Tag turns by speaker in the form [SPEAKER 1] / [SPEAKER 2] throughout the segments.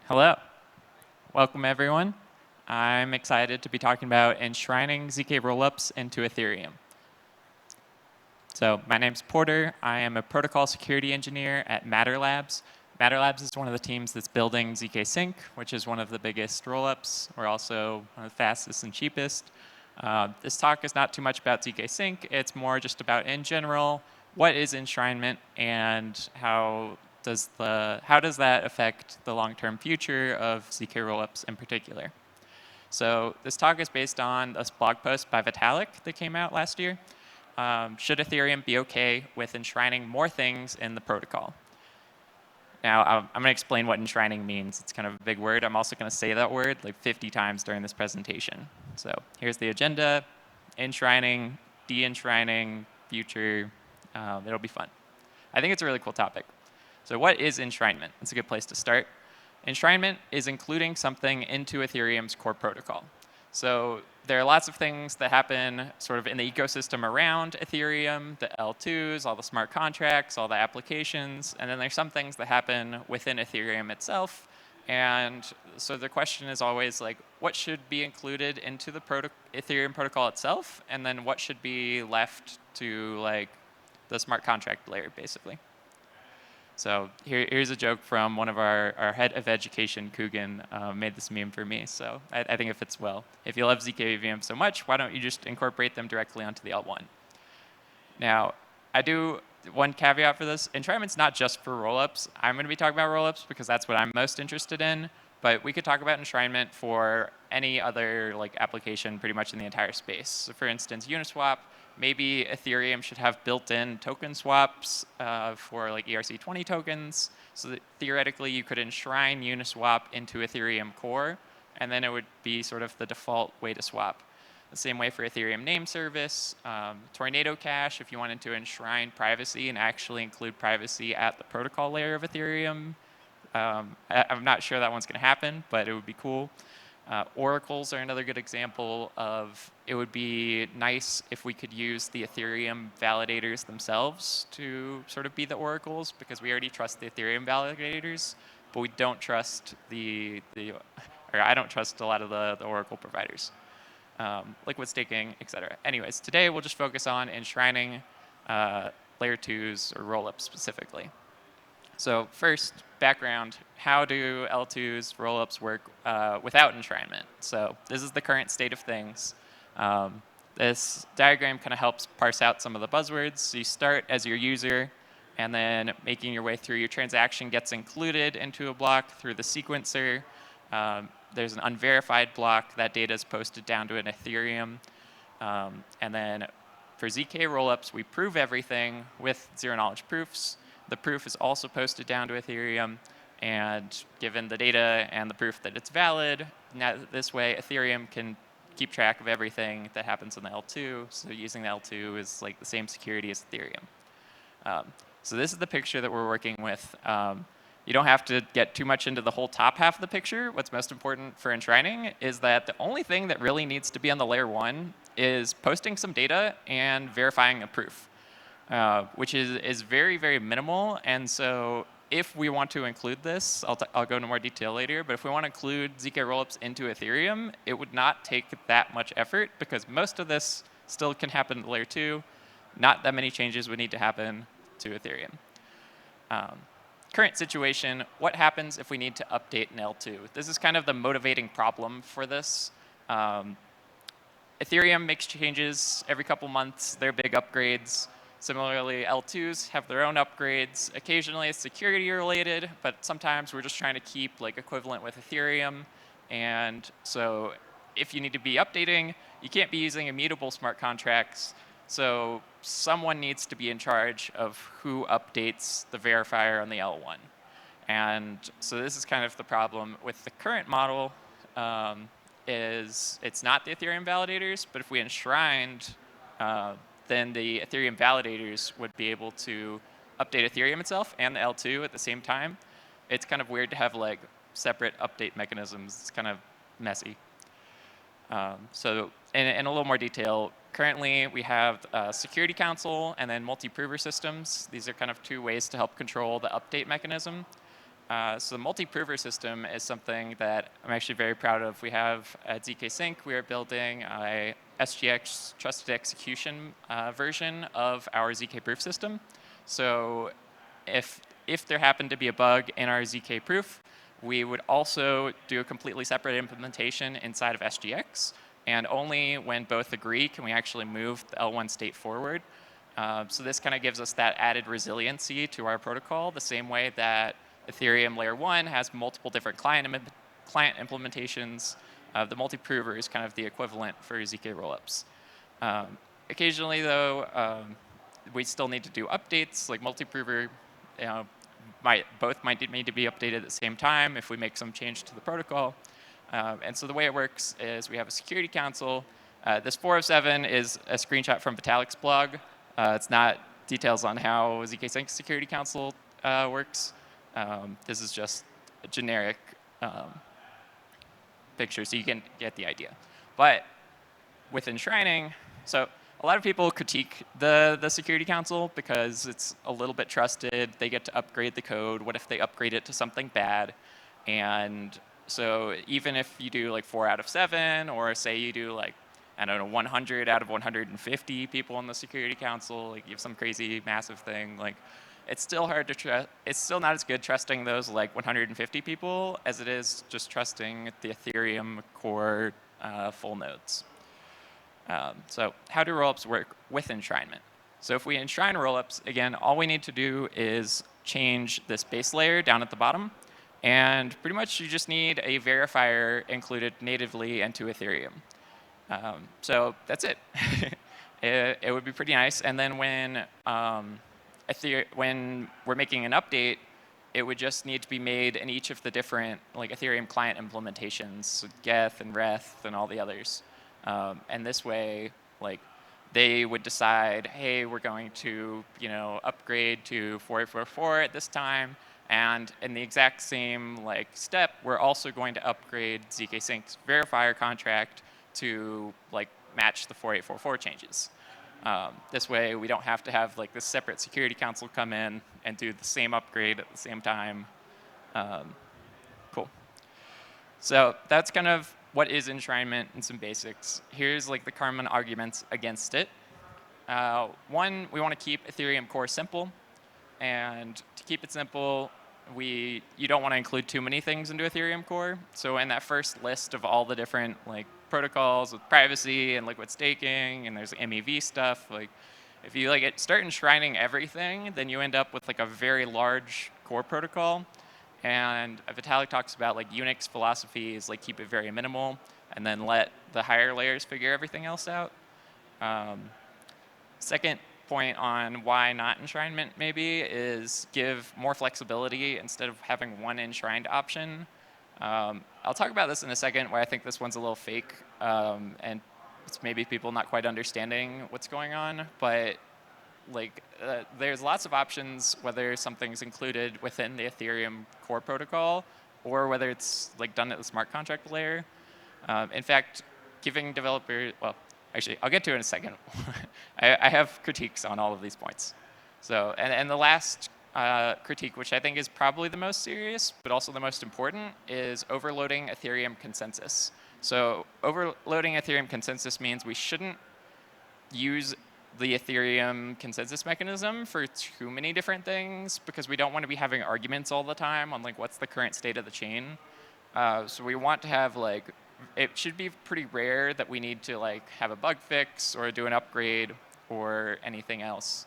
[SPEAKER 1] Hello. Welcome, everyone. I'm excited to be talking about enshrining zkRollups into Ethereum. So my name's Porter. I am a protocol security engineer at Matter Labs. Matter Labs is one of the teams that's building zkSync, which is one of the biggest rollups. We're also one of the fastest and cheapest. This talk is not too much about zkSync. It's more just about, in general, what is enshrinement and how does that affect the long-term future of zkRollups in particular. So this talk is based on a blog post by Vitalik that came out last year. Should Ethereum be okay with enshrining more things in the protocol? Now, I'm going to explain what enshrining means. It's kind of a big word. I'm also going to say that word like 50 times during this presentation. So here's the agenda: enshrining, de-enshrining, future. It'll be fun. I think it's a really cool topic. So what is enshrinement? It's a good place to start. Enshrinement is including something into Ethereum's core protocol. So there are lots of things that happen sort of in the ecosystem around Ethereum, the L2s, all the smart contracts, all the applications, and then there's some things that happen within Ethereum itself. And so the question is always like, what should be included into the Ethereum protocol itself, and then what should be left to like the smart contract layer, basically. So here's a joke from one of our head of education, Coogan, made this meme for me, so I think it fits well. If you love zkVM so much, why don't you just incorporate them directly onto the L1? Now, I do one caveat for this. Enshrinement's not just for rollups. I'm going to be talking about rollups because that's what I'm most interested in, but we could talk about enshrinement for any other like application pretty much in the entire space. So for instance, Uniswap. Maybe Ethereum should have built-in token swaps for like ERC20 tokens, so that theoretically you could enshrine Uniswap into Ethereum core, and then it would be sort of the default way to swap. The same way for Ethereum name service, Tornado Cash, if you wanted to enshrine privacy and actually include privacy at the protocol layer of Ethereum. I'm not sure that one's going to happen, but it would be cool. Oracles are another good example of it would be nice if we could use the Ethereum validators themselves to sort of be the oracles, because we already trust the Ethereum validators, but we don't trust or I don't trust a lot of the oracle providers, liquid staking, etc. Anyways, today we'll just focus on enshrining layer 2s or rollups specifically. So first, background, how do L2s, rollups work without enshrinement? So this is the current state of things. This diagram kind of helps parse out some of the buzzwords. So you start as your user, and then making your way through, your transaction gets included into a block through the sequencer. There's an unverified block. That data is posted down to an Ethereum. And then for zkRollups, we prove everything with zero-knowledge proofs. The proof is also posted down to Ethereum, and given the data and the proof that it's valid, now this way Ethereum can keep track of everything that happens in the L2. So using the L2 is like the same security as Ethereum. So this is the picture that we're working with. You don't have to get too much into the whole top half of the picture. What's most important for enshrining is that the only thing that really needs to be on the layer 1 is posting some data and verifying a proof. Which is very, very minimal. And so if we want to include this, I'll go into more detail later, but if we want to include zkRollups into Ethereum, it would not take that much effort, because most of this still can happen at layer 2. Not that many changes would need to happen to Ethereum. Current situation, what happens if we need to update an L2? This is kind of the motivating problem for this. Ethereum makes changes every couple months. They're big upgrades. Similarly, L2s have their own upgrades. Occasionally it's security related, but sometimes we're just trying to keep like equivalent with Ethereum. And so if you need to be updating, you can't be using immutable smart contracts. So someone needs to be in charge of who updates the verifier on the L1. And so this is kind of the problem with the current model, is it's not the Ethereum validators, but if we enshrined, then the Ethereum validators would be able to update Ethereum itself and the L2 at the same time. It's kind of weird to have like separate update mechanisms. It's kind of messy. So in a little more detail, currently, we have Security Council and then multi-prover systems. These are kind of two ways to help control the update mechanism. So the multi-prover system is something that I'm actually very proud of. We have at zkSync, we are building a SGX trusted execution version of our zk proof system. So if there happened to be a bug in our zk proof, we would also do a completely separate implementation inside of SGX. And only when both agree can we actually move the L1 state forward. So this kind of gives us that added resiliency to our protocol, the same way that Ethereum Layer 1 has multiple different client implementations. The multi-prover is kind of the equivalent for zkRollups. Occasionally, though, we still need to do updates, like multi-prover. Both might need to be updated at the same time if we make some change to the protocol. And so the way it works is we have a security council. This 407 is a screenshot from Vitalik's blog. It's not details on how zkSync security council works. This is just a generic picture, so you can get the idea. But with enshrining, so a lot of people critique the security council because it's a little bit trusted. They get to upgrade the code. What if they upgrade it to something bad? And so even if you do like 4 out of 7, or say you do like, I don't know, 100 out of 150 people in the security council, like you have some crazy massive thing, like it's still hard to trust. It's still not as good trusting those like 150 people as it is just trusting the Ethereum core full nodes. So how do rollups work with enshrinement? So if we enshrine rollups, again, all we need to do is change this base layer down at the bottom. And pretty much you just need a verifier included natively into Ethereum. So that's it. It would be pretty nice. And then when we're making an update, it would just need to be made in each of the different like Ethereum client implementations, so Geth and Reth and all the others. And this way, like they would decide, hey, we're going to upgrade to 4844 at this time. And in the exact same like step, we're also going to upgrade zkSync's verifier contract to like match the 4844 changes. This way, we don't have to have like this separate security council come in and do the same upgrade at the same time. Cool. So that's kind of what is enshrinement and some basics. Here's like the common arguments against it. One, we want to keep Ethereum core simple. And to keep it simple, you don't want to include too many things into Ethereum core. So in that first list of all the different like protocols with privacy and liquid staking, and there's MEV stuff, like if you like start enshrining everything, then you end up with like a very large core protocol. And Vitalik talks about like Unix philosophies, like keep it very minimal, and then let the higher layers figure everything else out. Second point on why not enshrinement maybe is give more flexibility instead of having one enshrined option. I'll talk about this in a second, why I think this one's a little fake, and it's maybe people not quite understanding what's going on, but like there's lots of options whether something's included within the Ethereum core protocol or whether it's like done at the smart contract layer. In fact, giving developers, well, actually, I'll get to it in a second. I have critiques on all of these points. So, and the last critique, which I think is probably the most serious, but also the most important, is overloading Ethereum consensus. So overloading Ethereum consensus means we shouldn't use the Ethereum consensus mechanism for too many different things because we don't want to be having arguments all the time on like what's the current state of the chain. So we want to have like, it should be pretty rare that we need to like have a bug fix or do an upgrade or anything else.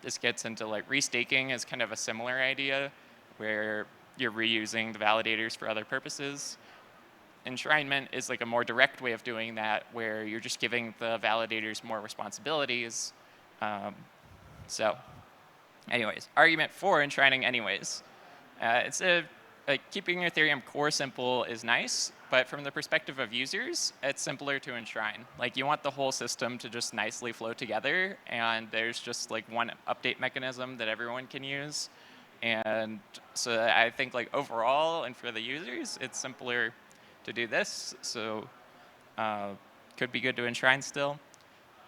[SPEAKER 1] This gets into like restaking is kind of a similar idea where you're reusing the validators for other purposes. Enshrinement is like a more direct way of doing that where you're just giving the validators more responsibilities. So anyways, argument for enshrining anyways. Keeping Ethereum core simple is nice, but from the perspective of users, it's simpler to enshrine. Like you want the whole system to just nicely flow together, and there's just like one update mechanism that everyone can use. And so I think like overall and for the users, it's simpler to do this. So could be good to enshrine still.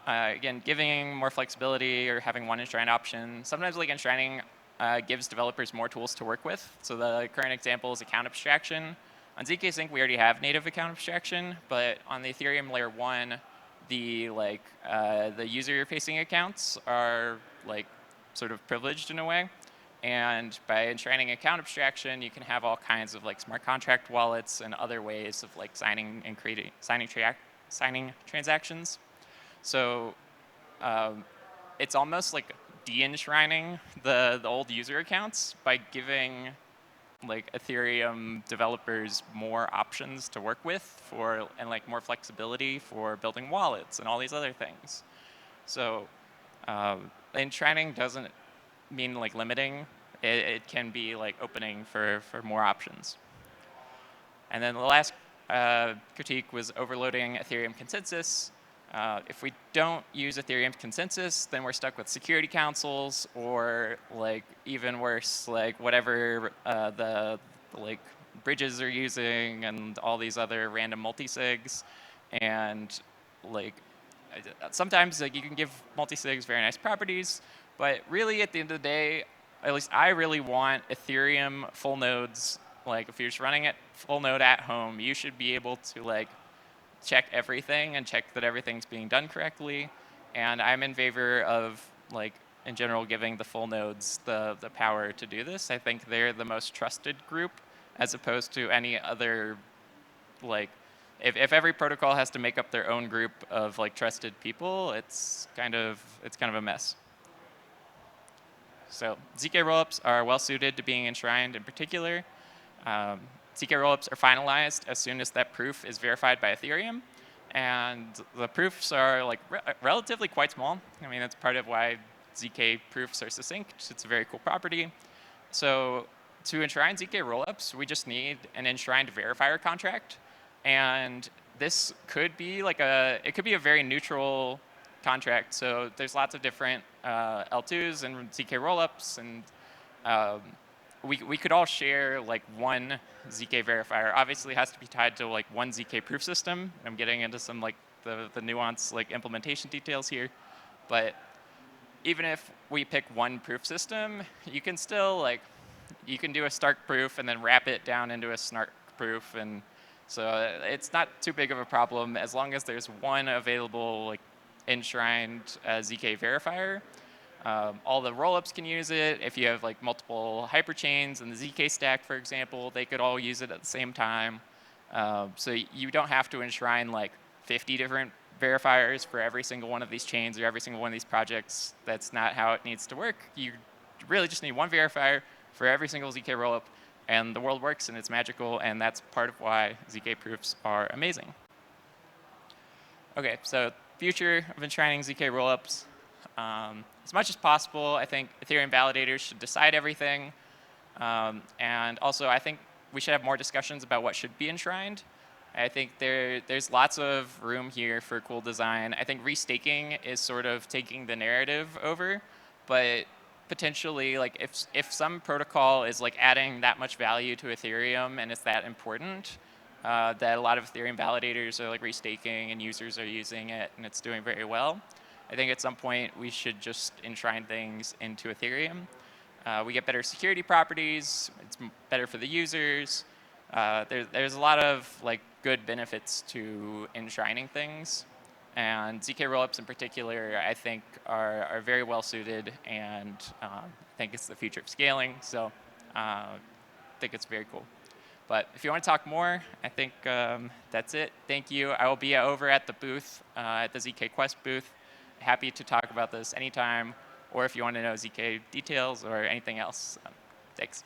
[SPEAKER 1] again, giving more flexibility or having one enshrine option. Sometimes like enshrining gives developers more tools to work with. So the current example is account abstraction. On zk Sync, we already have native account abstraction, but on the Ethereum layer 1, the user-facing accounts are like sort of privileged in a way. And by enshrining account abstraction, you can have all kinds of like smart contract wallets and other ways of like signing and creating signing transactions. So it's almost like de-enshrining the old user accounts by giving like Ethereum developers more options to work with and like more flexibility for building wallets and all these other things. So enshrining doesn't mean like limiting. It can be like opening for more options. And then the last critique was overloading Ethereum consensus. If we don't use Ethereum consensus, then we're stuck with security councils, or like even worse, like whatever the like bridges are using and all these other random multisigs. And like sometimes like you can give multisigs very nice properties, but really at the end of the day, at least I really want Ethereum full nodes. Like if you're just running it full node at home, you should be able to like check everything and check that everything's being done correctly. And I'm in favor of like in general giving the full nodes the power to do this. I think they're the most trusted group as opposed to any other like if every protocol has to make up their own group of like trusted people, it's kind of a mess. So zkRollups are well suited to being enshrined in particular. zkRollups are finalized as soon as that proof is verified by Ethereum. And the proofs are like relatively quite small. I mean, that's part of why zk proofs are succinct. It's a very cool property. So to enshrine zkRollups, we just need an enshrined verifier contract. And this could be like it could be a very neutral contract. So there's lots of different L2s and zkRollups, and we could all share like one zk verifier. Obviously, it has to be tied to like one zk proof system. I'm getting into some like the nuanced like implementation details here, but even if we pick one proof system, you can still like you can do a Stark proof and then wrap it down into a Snark proof, and so it's not too big of a problem as long as there's one available like enshrined zk verifier. All the rollups can use it. If you have like multiple hyperchains in the zk stack, for example, they could all use it at the same time. So you don't have to enshrine like 50 different verifiers for every single one of these chains or every single one of these projects. That's not how it needs to work. You really just need one verifier for every single zk rollup, and the world works and it's magical, and that's part of why zk proofs are amazing. Okay, so future of enshrining zk rollups. As much as possible, I think Ethereum validators should decide everything. And also, I think we should have more discussions about what should be enshrined. I think there's lots of room here for cool design. I think restaking is sort of taking the narrative over, but potentially, like if some protocol is like adding that much value to Ethereum and it's that important, that a lot of Ethereum validators are like restaking and users are using it and it's doing very well, I think at some point we should just enshrine things into Ethereum. We get better security properties. It's better for the users. There's a lot of like good benefits to enshrining things, and zk rollups in particular, I think, are very well suited, and I think it's the future of scaling. So I think it's very cool. But if you want to talk more, I think that's it. Thank you. I will be over at the booth, at the zk Quest booth. Happy to talk about this anytime, or if you want to know zk details or anything else. Thanks.